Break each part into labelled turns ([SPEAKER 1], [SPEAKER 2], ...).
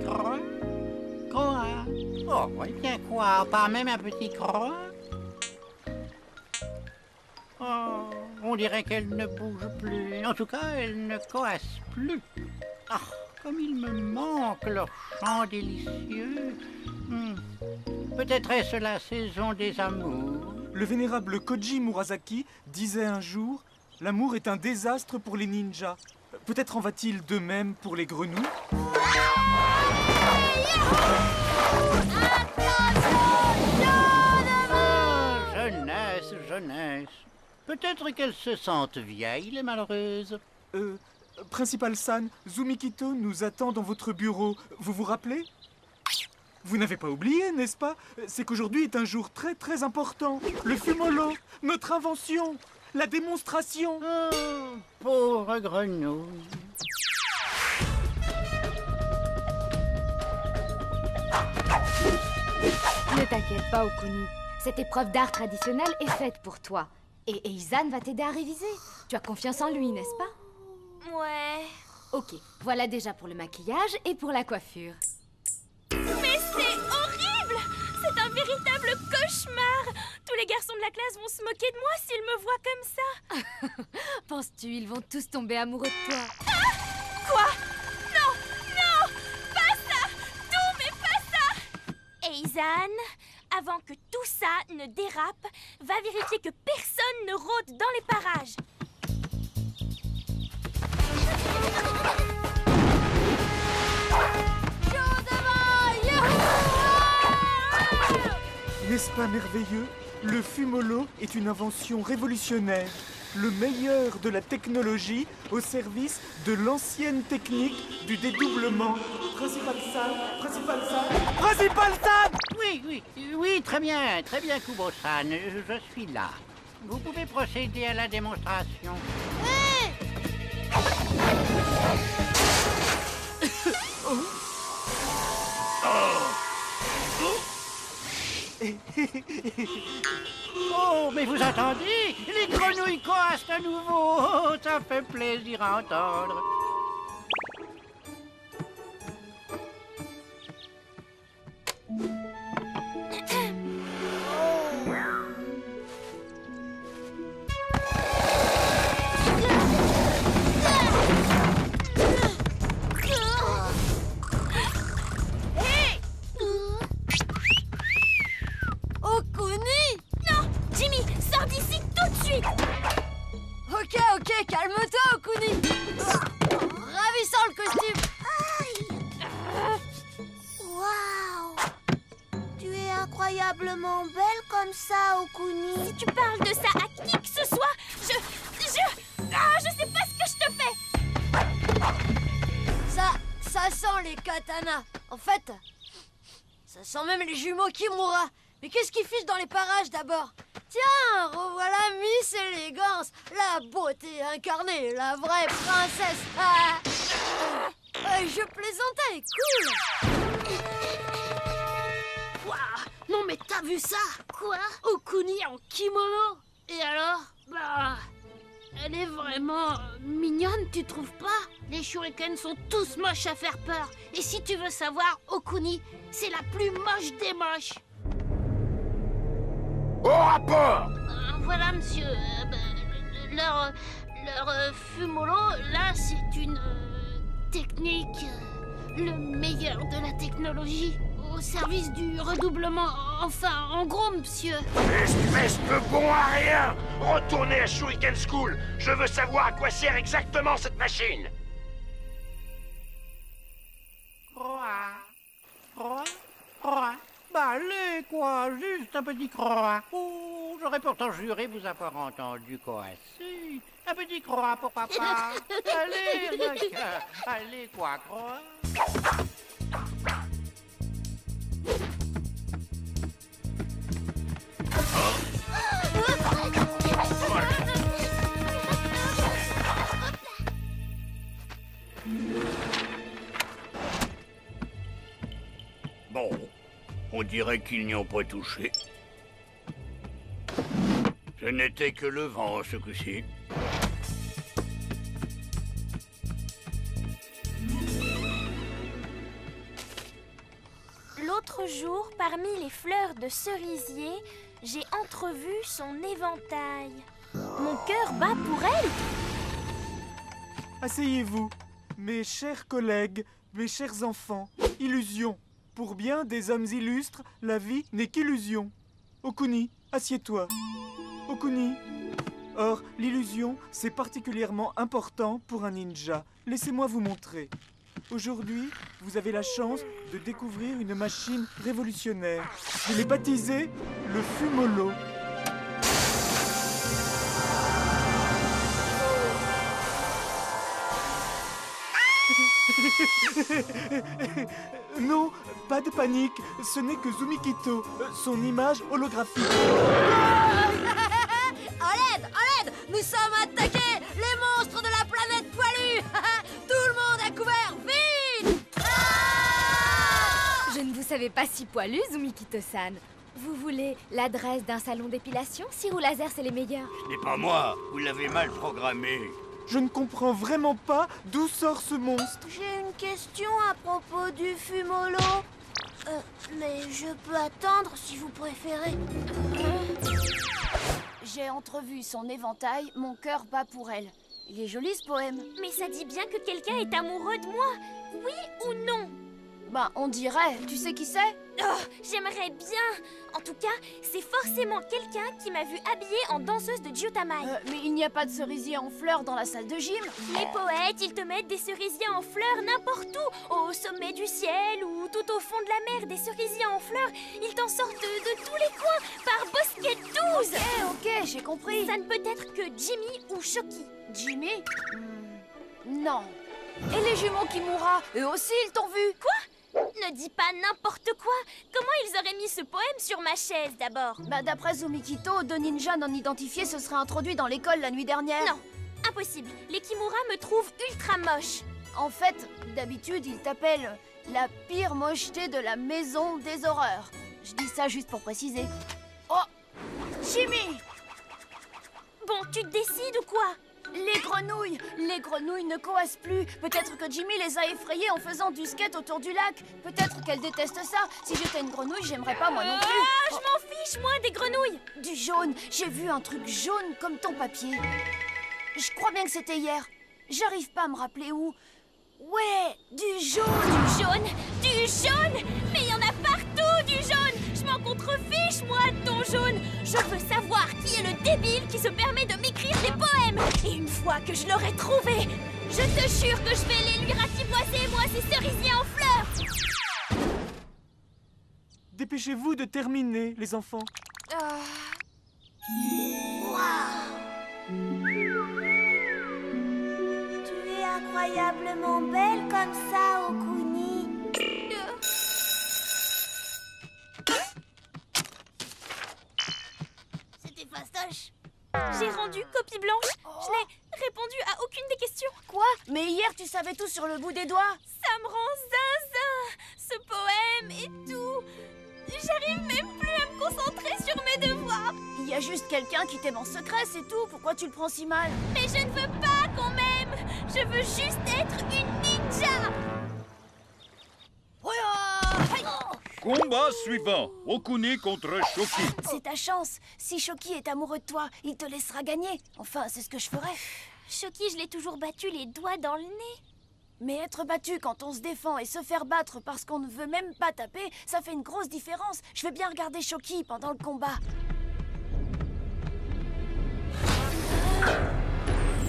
[SPEAKER 1] Croix? Croix? Oh, eh bien quoi? Pas même un petit croix? Oh, on dirait qu'elle ne bouge plus. En tout cas, elle ne coasse plus. Ah, comme il me manque leur chant délicieux. Peut-être est-ce la saison des amours.
[SPEAKER 2] Le vénérable Koji Murasaki disait un jour « L'amour est un désastre pour les ninjas. Peut-être en va-t-il de même pour les grenouilles ?»
[SPEAKER 1] Jeunesse, jeunesse. Peut-être qu'elles se sentent vieilles, les malheureuses.
[SPEAKER 2] Principal San, Zumikito nous attend dans votre bureau. Vous vous rappelez? Vous n'avez pas oublié, n'est-ce pas? C'est qu'aujourd'hui est un jour très très important. Le fumolo, notre invention, la démonstration.
[SPEAKER 1] Oh, pauvre grenouille.
[SPEAKER 3] Ne t'inquiète pas, Okuni. Cette épreuve d'art traditionnel est faite pour toi. Et Izan va t'aider à réviser. Tu as confiance en lui, n'est-ce pas?
[SPEAKER 4] Ouais.
[SPEAKER 3] Ok, voilà déjà pour le maquillage et pour la coiffure.
[SPEAKER 4] Mais c'est horrible! C'est un véritable cauchemar! Tous les garçons de la classe vont se moquer de moi s'ils me voient comme ça.
[SPEAKER 3] Penses-tu, ils vont tous tomber amoureux de toi?
[SPEAKER 4] Ah! Quoi? Non! Non! Pas ça! Tout, mais pas ça! Et Izan, avant que tout ça ne dérape, va vérifier que personne ne rôde dans les parages.
[SPEAKER 2] N'est-ce pas merveilleux? Le fumolo est une invention révolutionnaire. Le meilleur de la technologie au service de l'ancienne technique du dédoublement. Principal San, Principal San, Principal San!
[SPEAKER 1] Oui, très bien, Kubo-san, je suis là. Vous pouvez procéder à la démonstration. Oh, mais vous entendez? Les grenouilles coassent à nouveau. Oh, ça fait plaisir à entendre.
[SPEAKER 3] Ok, calme-toi, Okuni. Ravissant le costume.
[SPEAKER 5] Waouh! Tu es incroyablement belle comme ça, Okuni.
[SPEAKER 4] Si tu parles de ça à qui que ce soit, je sais pas ce que je te fais.
[SPEAKER 3] Ça sent les katanas. En fait, ça sent même les jumeaux Kimura. Mais qu'est-ce qu'ils fichent dans les parages d'abord? Tiens, revoilà Miss Élégance, la beauté incarnée, la vraie princesse. Je plaisantais, cool.
[SPEAKER 6] Waouh! Non mais t'as vu ça?
[SPEAKER 4] Quoi?
[SPEAKER 6] Okuni en kimono. Et alors? Bah... Elle est vraiment mignonne, tu trouves pas? Les shurikens sont tous moches à faire peur. Et si tu veux savoir, Okuni, c'est la plus moche des moches.
[SPEAKER 7] Au rapport!
[SPEAKER 6] Voilà, monsieur. Leur fumolo, là, c'est une technique, le meilleur de la technologie, au service du redoublement. Enfin, en gros, monsieur.
[SPEAKER 7] Espèce de bon à rien! Retournez à Shuriken School! Je veux savoir à quoi sert exactement cette machine!
[SPEAKER 1] Croix. Bah, allez, quoi, juste un petit croix. Oh, j'aurais pourtant juré vous avoir entendu coasser. Un petit croix pour papa. Allez, rien qu'un. Allez, quoi, croix. Bon, on dirait qu'ils n'y ont pas touché. Ce n'était que le vent, ce coup-ci.
[SPEAKER 4] L'autre jour, parmi les fleurs de cerisier, j'ai entrevu son éventail. Mon cœur bat pour elle.
[SPEAKER 2] Asseyez-vous, mes chers collègues, mes chers enfants. Illusion. Pour bien des hommes illustres, la vie n'est qu'illusion. Okuni, assieds-toi. Okuni. Or, l'illusion, c'est particulièrement important pour un ninja. Laissez-moi vous montrer. Aujourd'hui, vous avez la chance de découvrir une machine révolutionnaire. Je l'ai baptisée le Fumolo. Non, pas de panique, ce n'est que Zumikito, son image holographique.
[SPEAKER 3] À l'aide! Nous sommes attaqués! Les monstres de la planète poilue! Tout le monde à couvert! Vite!
[SPEAKER 8] Je ne vous savais pas si poilu, Zumikito-san. Vous voulez l'adresse d'un salon d'épilation? Cire ou laser, c'est les meilleurs.
[SPEAKER 9] Ce n'est pas moi, vous l'avez mal programmé.
[SPEAKER 2] Je ne comprends vraiment pas d'où sort ce monstre.
[SPEAKER 5] J'ai une question à propos du Fumolo. Mais je peux attendre si vous préférez.
[SPEAKER 10] J'ai entrevu son éventail, mon cœur bat pour elle. Il est joli ce poème.
[SPEAKER 4] Mais ça dit bien que quelqu'un est amoureux de moi. Oui ou non?
[SPEAKER 10] Bah, on dirait. Tu sais qui c'est?
[SPEAKER 4] Oh, j'aimerais bien. En tout cas, c'est forcément quelqu'un qui m'a vue habillée en danseuse de Gyutamai.
[SPEAKER 10] Mais il n'y a pas de cerisier en fleurs dans la salle de gym.
[SPEAKER 4] Les poètes, ils te mettent des cerisiers en fleurs n'importe où. Au sommet du ciel ou tout au fond de la mer. Des cerisiers en fleurs, ils t'en sortent de tous les coins par bosquet 12.
[SPEAKER 10] Ok, j'ai compris.
[SPEAKER 4] Ça ne peut être que Jimmy ou Shoki.
[SPEAKER 10] Jimmy? Non. Et les jumeaux Kimura, eux aussi, ils t'ont vu.
[SPEAKER 4] Quoi? Ne dis pas n'importe quoi. Comment ils auraient mis ce poème sur ma chaise d'abord?
[SPEAKER 10] Bah d'après Zumikito, 2 ninjas non identifiés se seraient introduits dans l'école la nuit dernière.
[SPEAKER 4] Non, impossible. Les Kimura me trouvent ultra moche.
[SPEAKER 10] En fait, d'habitude, ils t'appellent la pire mocheté de la maison des horreurs. Je dis ça juste pour préciser. Oh, Jimmy!
[SPEAKER 4] Bon, tu te décides ou quoi?
[SPEAKER 10] Les grenouilles ne coassent plus. Peut-être que Jimmy les a effrayées en faisant du skate autour du lac. Peut-être qu'elle déteste ça. Si j'étais une grenouille, j'aimerais pas moi non plus.
[SPEAKER 4] Je m'en fiche, moi, des grenouilles.
[SPEAKER 10] Du jaune. J'ai vu un truc jaune comme ton papier. Je crois bien que c'était hier. J'arrive pas à me rappeler où. Ouais, du jaune.
[SPEAKER 4] Du jaune? Du jaune? Mais il y en a partout, du jaune. Je m'en contrefiche, moi, de ton jaune. Je veux savoir qui est le débile qui se permet de m'écrire des poèmes. Et une fois que je l'aurai trouvé, je te jure que je vais les lui ratiboiser, moi, ces cerisiers en fleurs.
[SPEAKER 2] Dépêchez-vous de terminer, les enfants.
[SPEAKER 5] Tu es incroyablement belle comme ça, Okuni.
[SPEAKER 3] C'était fastoche.
[SPEAKER 4] J'ai rendu copie blanche. Je n'ai répondu à aucune des questions.
[SPEAKER 10] Quoi? Mais hier, tu savais tout sur le bout des doigts.
[SPEAKER 4] Ça me rend zinzin, ce poème et tout. J'arrive même plus à me concentrer sur mes devoirs.
[SPEAKER 10] Il y a juste quelqu'un qui t'aime en secret, c'est tout. Pourquoi tu le prends si mal?
[SPEAKER 4] Mais je ne veux pas qu'on m'aime. Je veux juste être une ninja.
[SPEAKER 11] Combat suivant. Okuni contre Shoki.
[SPEAKER 10] C'est ta chance. Si Shoki est amoureux de toi, il te laissera gagner. Enfin, c'est ce que je ferais.
[SPEAKER 4] Shoki, je l'ai toujours battu les doigts dans le nez.
[SPEAKER 10] Mais être battu quand on se défend et se faire battre parce qu'on ne veut même pas taper, ça fait une grosse différence. Je vais bien regarder Shoki pendant le combat.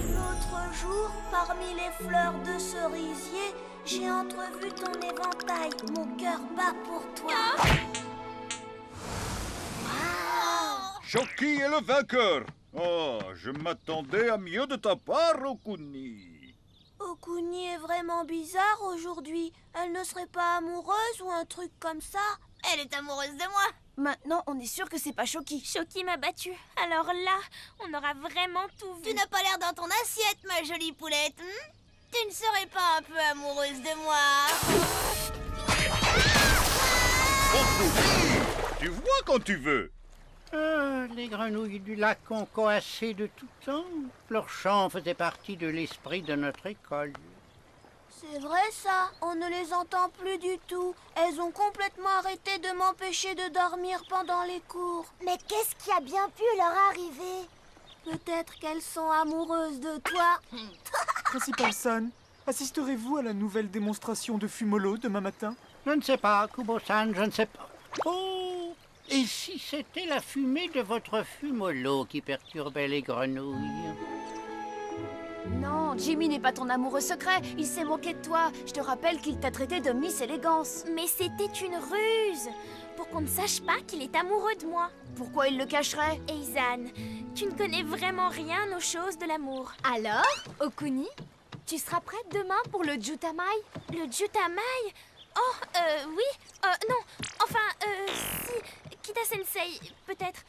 [SPEAKER 5] L'autre jour, parmi les fleurs de cerisier, j'ai entrevu ton éventail. Mon cœur bat pour toi.
[SPEAKER 11] Shoki est le vainqueur. Oh, je m'attendais à mieux de ta part, Okuni.
[SPEAKER 5] Okuni est vraiment bizarre aujourd'hui. Elle ne serait pas amoureuse ou un truc comme ça?
[SPEAKER 3] Elle est amoureuse de moi.
[SPEAKER 10] Maintenant, on est sûr que c'est pas Shoki.
[SPEAKER 4] Shoki m'a battu. Alors là, on aura vraiment tout vu.
[SPEAKER 3] Tu n'as pas l'air dans ton assiette, ma jolie poulette. Tu ne serais pas un peu amoureuse de moi?
[SPEAKER 11] Okuni, tu vois quand tu veux.
[SPEAKER 1] Les grenouilles du lac ont coassé de tout temps. Leur chant faisait partie de l'esprit de notre école.
[SPEAKER 5] C'est vrai ça, on ne les entend plus du tout. Elles ont complètement arrêté de m'empêcher de dormir pendant les cours.
[SPEAKER 3] Mais qu'est-ce qui a bien pu leur arriver?
[SPEAKER 5] Peut-être qu'elles sont amoureuses de toi.
[SPEAKER 2] Principal San, assisterez-vous à la nouvelle démonstration de fumolo demain matin?
[SPEAKER 1] Je ne sais pas, Kubo-san, je ne sais pas. Oh! Et si c'était la fumée de votre fumolo qui perturbait les grenouilles?
[SPEAKER 10] Non, Jimmy n'est pas ton amoureux secret. Il s'est moqué de toi. Je te rappelle qu'il t'a traité de Miss Élégance.
[SPEAKER 4] Mais c'était une ruse pour qu'on ne sache pas qu'il est amoureux de moi.
[SPEAKER 10] Pourquoi il le cacherait?
[SPEAKER 4] Eizan, tu ne connais vraiment rien aux choses de l'amour.
[SPEAKER 8] Alors, Okuni, tu seras prête demain pour le Jutamai?
[SPEAKER 4] Le Jutamai? Oh, oui. Non, enfin, si. Kita-sensei, peut-être.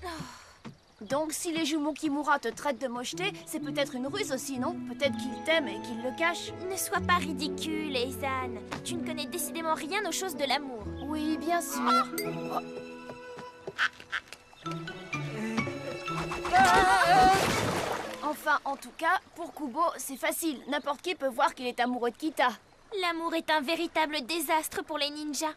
[SPEAKER 4] Oh.
[SPEAKER 10] Donc, si les jumeaux Kimura te traitent de mocheté, c'est peut-être une ruse aussi, non? Peut-être qu'ils t'aiment et qu'ils le cachent.
[SPEAKER 4] Ne sois pas ridicule, Eizan. Tu ne connais décidément rien aux choses de l'amour.
[SPEAKER 10] Oui, bien sûr. Enfin, en tout cas, pour Kubo, c'est facile. N'importe qui peut voir qu'il est amoureux de Kita.
[SPEAKER 4] L'amour est un véritable désastre pour les ninjas.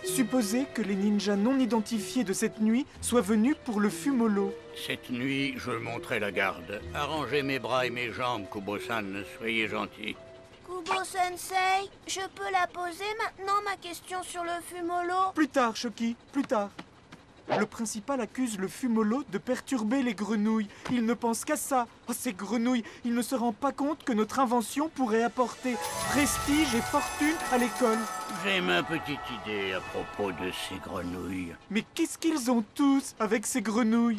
[SPEAKER 2] Supposez que les ninjas non identifiés de cette nuit soient venus pour le fumolo.
[SPEAKER 9] Cette nuit, je monterai la garde. Arrangez mes bras et mes jambes, Kubo-san, soyez gentil.
[SPEAKER 5] Kubo-sensei, je peux la poser maintenant, ma question sur le fumolo?
[SPEAKER 2] Plus tard, Shoki, plus tard. Le principal accuse le fumolo de perturber les grenouilles. Il ne pense qu'à ça. Oh, ces grenouilles, il ne se rend pas compte que notre invention pourrait apporter prestige et fortune à l'école.
[SPEAKER 9] J'ai ma petite idée à propos de ces grenouilles.
[SPEAKER 2] Mais qu'est-ce qu'ils ont tous avec ces grenouilles?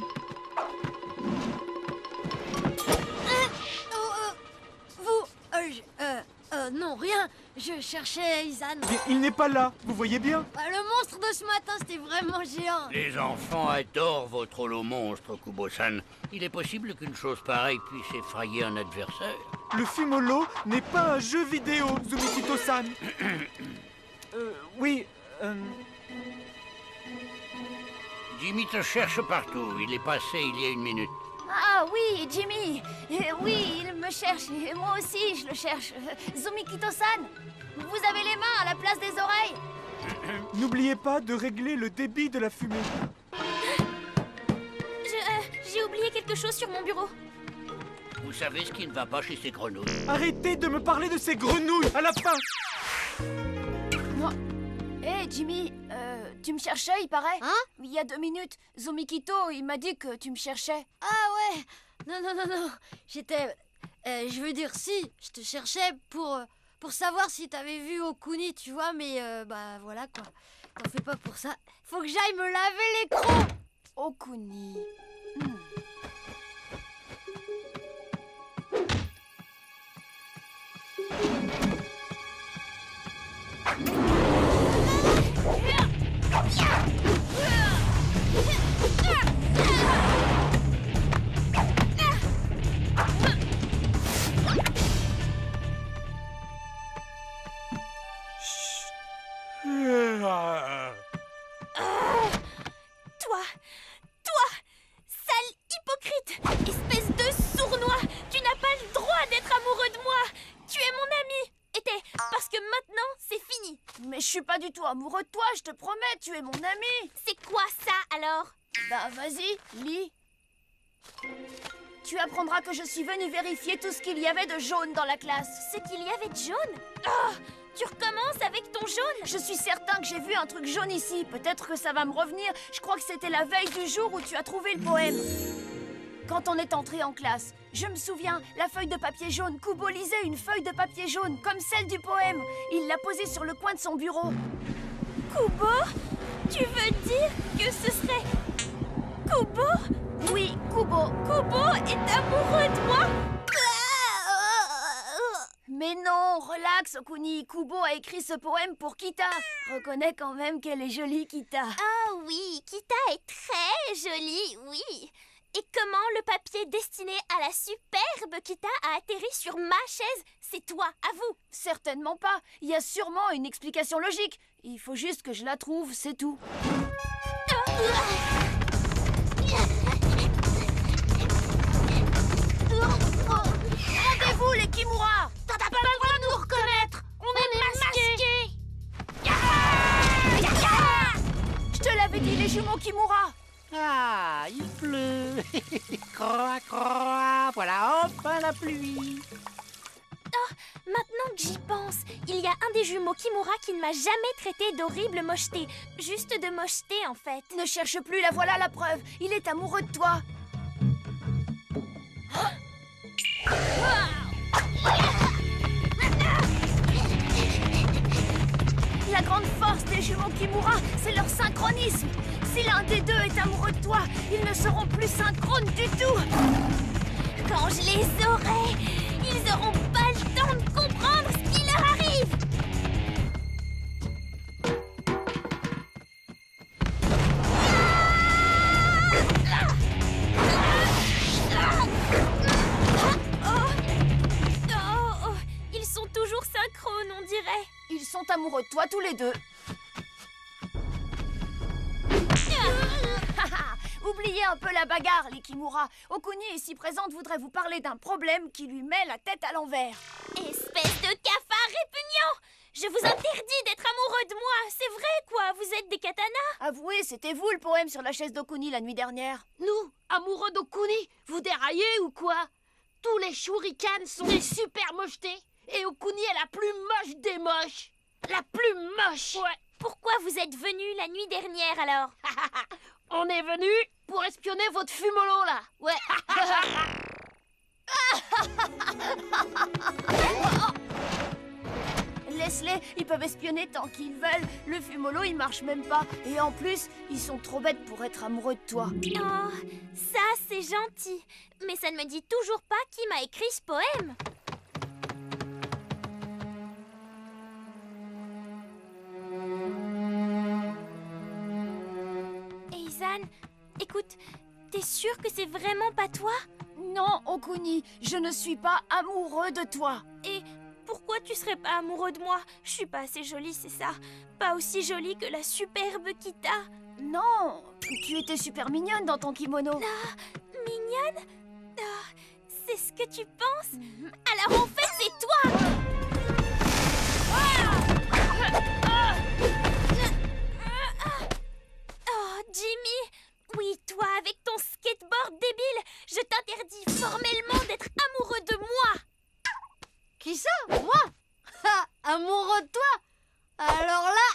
[SPEAKER 3] Non, rien. Je cherchais Eizan.
[SPEAKER 2] Mais il n'est pas là, vous voyez bien?
[SPEAKER 3] Le monstre de ce matin, c'était vraiment géant.
[SPEAKER 9] Les enfants adorent votre holo monstre, Kubo-san. Il est possible qu'une chose pareille puisse effrayer un adversaire.
[SPEAKER 2] Le fumolo n'est pas un jeu vidéo, Zumikito-san. Oui,
[SPEAKER 9] Jimmy te cherche partout. Il est passé il y a 1 minute.
[SPEAKER 10] Ah oui, Jimmy. Oui, il me cherche. Et moi aussi, je le cherche. Zumikito-san, vous avez les mains à la place des oreilles.
[SPEAKER 2] N'oubliez pas de régler le débit de la fumée.
[SPEAKER 4] J'ai oublié quelque chose sur mon bureau.
[SPEAKER 9] Vous savez ce qui ne va pas chez ces grenouilles?
[SPEAKER 2] Arrêtez de me parler de ces grenouilles à la fin.
[SPEAKER 10] Moi. Hé, Jimmy, tu me cherchais, il paraît?
[SPEAKER 3] Hein?
[SPEAKER 10] Il y a 2 minutes. Zumikito, il m'a dit que tu me cherchais.
[SPEAKER 3] Ah ouais. Non. J'étais... je veux dire, si, je te cherchais pour savoir si t'avais vu Okuni, tu vois, mais bah voilà quoi. T'en fais pas pour ça. Faut que j'aille me laver l'écran.
[SPEAKER 10] Okuni.
[SPEAKER 4] Toi, sale hypocrite, espèce de sournois, tu n'as pas le droit d'être amoureux de moi. Tu es mon ami. Et parce que maintenant, c'est fini.
[SPEAKER 10] Mais je suis pas du tout amoureux de toi, je te promets, tu es mon ami.
[SPEAKER 4] C'est quoi ça, alors?
[SPEAKER 10] Bah, vas-y, lis. Tu apprendras que je suis venue vérifier tout ce qu'il y avait de jaune dans la classe.
[SPEAKER 4] Ce qu'il y avait de jaune? Oh, tu recommences avec ton jaune?
[SPEAKER 10] Je suis certain que j'ai vu un truc jaune ici. Peut-être que ça va me revenir. Je crois que c'était la veille du jour où tu as trouvé le poème. Quand on est entré en classe, je me souviens, la feuille de papier jaune, Kubo lisait une feuille de papier jaune, comme celle du poème. Il l'a posée sur le coin de son bureau.
[SPEAKER 4] Kubo? Tu veux dire que ce serait... Kubo?
[SPEAKER 10] Oui, Kubo.
[SPEAKER 4] Kubo est amoureux de moi?
[SPEAKER 10] Mais non, relax, Okuni. Kubo a écrit ce poème pour Kita. Reconnais quand même qu'elle est jolie, Kita.
[SPEAKER 4] Ah oui, Kita est très jolie, oui. Et comment le papier destiné à la superbe Kita a atterri sur ma chaise? C'est toi, à vous.
[SPEAKER 10] Certainement pas. Il y a sûrement une explication logique. Il faut juste que je la trouve, c'est tout.
[SPEAKER 1] Ah, il pleut. Croix, croix, voilà enfin la pluie.
[SPEAKER 4] Oh, maintenant que j'y pense, il y a un des jumeaux Kimura qui ne m'a jamais traité d'horrible mocheté. Juste de mocheté, en fait.
[SPEAKER 10] Ne cherche plus, la voilà la preuve. Il est amoureux de toi. La grande force des jumeaux Kimura, c'est leur synchronisme. Si l'un des deux est amoureux de toi, ils ne seront plus synchrones du tout.
[SPEAKER 4] Quand je les aurai, ils n'auront pas le temps de comprendre ce qui leur arrive. Oh, ils sont toujours synchrones, on dirait.
[SPEAKER 10] Ils sont amoureux de toi tous les deux. Oubliez un peu la bagarre, les Kimura. Okuni, ici présente, voudrait vous parler d'un problème qui lui met la tête à l'envers.
[SPEAKER 4] Espèce de cafard répugnant! Je vous interdis d'être amoureux de moi. C'est vrai, quoi. Vous êtes des katanas.
[SPEAKER 10] Avouez, c'était vous le poème sur la chaise d'Okuni la nuit dernière.
[SPEAKER 6] Nous, amoureux d'Okuni, vous déraillez ou quoi? Tous les shurikens sont des super mochetés. Et Okuni est la plus moche des moches. La plus moche.
[SPEAKER 4] Ouais. Pourquoi vous êtes venus la nuit dernière, alors?
[SPEAKER 6] On est venu pour espionner votre fumolo, là. Ouais.
[SPEAKER 10] Laisse-les, ils peuvent espionner tant qu'ils veulent. Le fumolo, il marche même pas. Et en plus, ils sont trop bêtes pour être amoureux de toi.
[SPEAKER 4] Oh, ça, c'est gentil. Mais ça ne me dit toujours pas qui m'a écrit ce poème. Eizan, écoute, t'es sûr que c'est vraiment pas toi?
[SPEAKER 10] Non, Okuni, je ne suis pas amoureux de toi.
[SPEAKER 4] Et pourquoi tu serais pas amoureux de moi? Je suis pas assez jolie, c'est ça. Pas aussi jolie que la superbe Kita.
[SPEAKER 10] Non, tu étais super mignonne dans ton kimono.
[SPEAKER 4] Ah, mignonne? Ah, c'est ce que tu penses? Alors en fait, c'est toi! Oh, Jimmy! Oui, toi, avec ton skateboard débile, je t'interdis formellement d'être amoureux de moi!
[SPEAKER 3] Qui ça? Moi? Amoureux de toi? Alors là,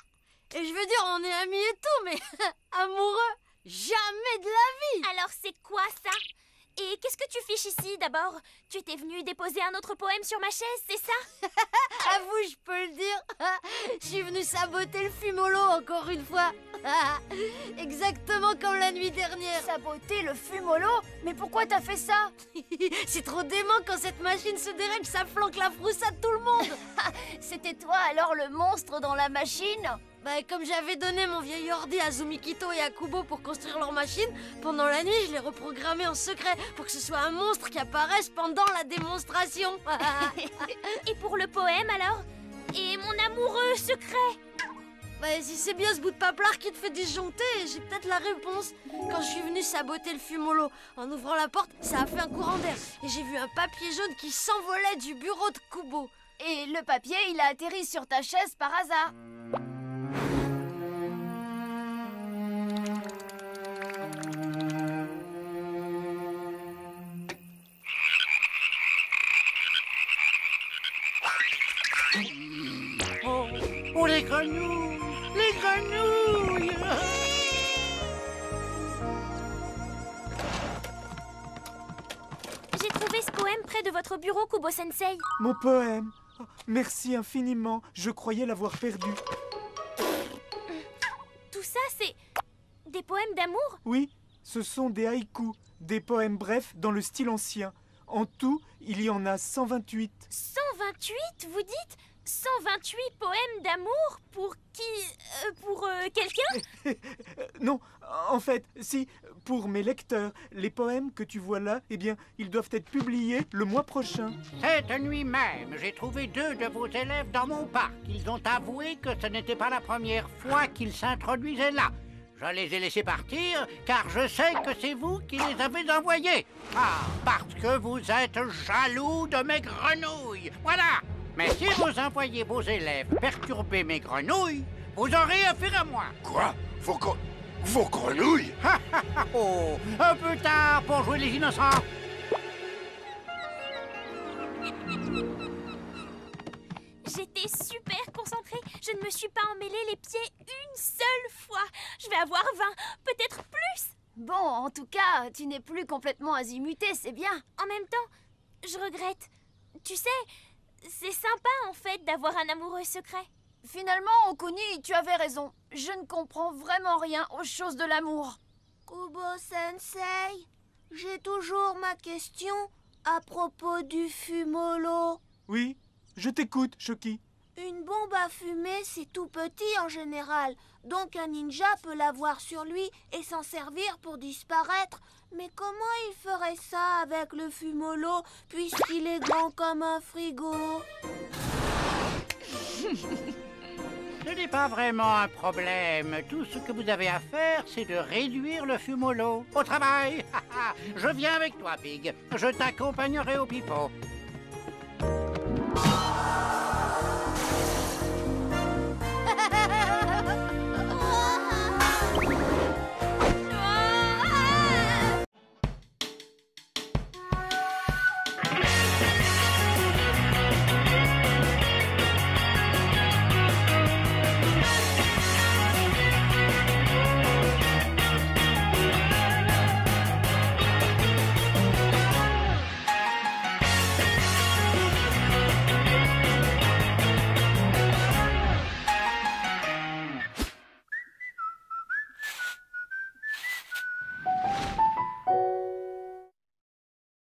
[SPEAKER 3] et je veux dire, on est amis et tout, mais amoureux, jamais de la vie!
[SPEAKER 4] Alors c'est quoi ça? Et qu'est-ce que tu fiches ici d'abord? Tu étais venu déposer un autre poème sur ma chaise, c'est ça?
[SPEAKER 3] Avoue, je peux le dire. Je suis venue saboter le fumolo encore une fois. Exactement comme la nuit dernière.
[SPEAKER 10] Saboter le fumolo? Mais pourquoi t'as fait ça?
[SPEAKER 3] C'est trop dément quand cette machine se dérègle, ça flanque la frousse à tout le monde.
[SPEAKER 10] C'était toi alors le monstre dans la machine?
[SPEAKER 3] Bah, comme j'avais donné mon vieil ordi à Zumikito et à Kubo pour construire leur machine, pendant la nuit, je l'ai reprogrammé en secret pour que ce soit un monstre qui apparaisse pendant la démonstration.
[SPEAKER 4] Et pour le poème alors? Et mon amoureux secret?
[SPEAKER 3] Bah, si c'est bien ce bout de paplard qui te fait disjoncter, j'ai peut-être la réponse. Quand je suis venue saboter le fumolo, en ouvrant la porte, ça a fait un courant d'air. Et j'ai vu un papier jaune qui s'envolait du bureau de Kubo.
[SPEAKER 10] Et le papier, il a atterri sur ta chaise par hasard.
[SPEAKER 1] Oh, les grenouilles! Les grenouilles!
[SPEAKER 4] J'ai trouvé ce poème près de votre bureau, Kubo-sensei.
[SPEAKER 2] Mon poème. Oh, merci infiniment. Je croyais l'avoir perdu.
[SPEAKER 4] Tout ça, c'est des poèmes d'amour?
[SPEAKER 2] Oui, ce sont des haïkus, des poèmes brefs dans le style ancien. En tout, il y en a 128.
[SPEAKER 4] 128, vous dites? 128 poèmes d'amour pour qui? Pour quelqu'un?
[SPEAKER 2] Non, en fait, si, pour mes lecteurs, les poèmes que tu vois là, eh bien, ils doivent être publiés le mois prochain.
[SPEAKER 1] Cette nuit même, j'ai trouvé 2 de vos élèves dans mon parc. Ils ont avoué que ce n'était pas la première fois qu'ils s'introduisaient là. Je les ai laissés partir, car je sais que c'est vous qui les avez envoyés. Ah, parce que vous êtes jaloux de mes grenouilles. Voilà. Mais si vous envoyez vos élèves perturber mes grenouilles, vous aurez affaire à moi.
[SPEAKER 7] Quoi? Vos grenouilles?
[SPEAKER 1] oh, un peu tard pour jouer les innocents.
[SPEAKER 4] J'étais super concentrée. Je ne me suis pas emmêlé les pieds une seule fois. Je vais avoir 20, peut-être plus.
[SPEAKER 10] Bon, en tout cas, tu n'es plus complètement azimuté, c'est bien.
[SPEAKER 4] En même temps, je regrette. Tu sais, c'est sympa en fait d'avoir un amoureux secret.
[SPEAKER 10] Finalement, Okuni, tu avais raison. Je ne comprends vraiment rien aux choses de l'amour.
[SPEAKER 5] Kubo-sensei, j'ai toujours ma question à propos du fumolo.
[SPEAKER 2] Oui, je t'écoute, Shoki.
[SPEAKER 5] Une bombe à fumer, c'est tout petit en général. Donc un ninja peut l'avoir sur lui et s'en servir pour disparaître. Mais comment il ferait ça avec le fumolo, puisqu'il est grand comme un frigo?
[SPEAKER 1] Ce n'est pas vraiment un problème. Tout ce que vous avez à faire, c'est de réduire le fumolo. Au travail! Je viens avec toi, Pig. Je t'accompagnerai au pipeau.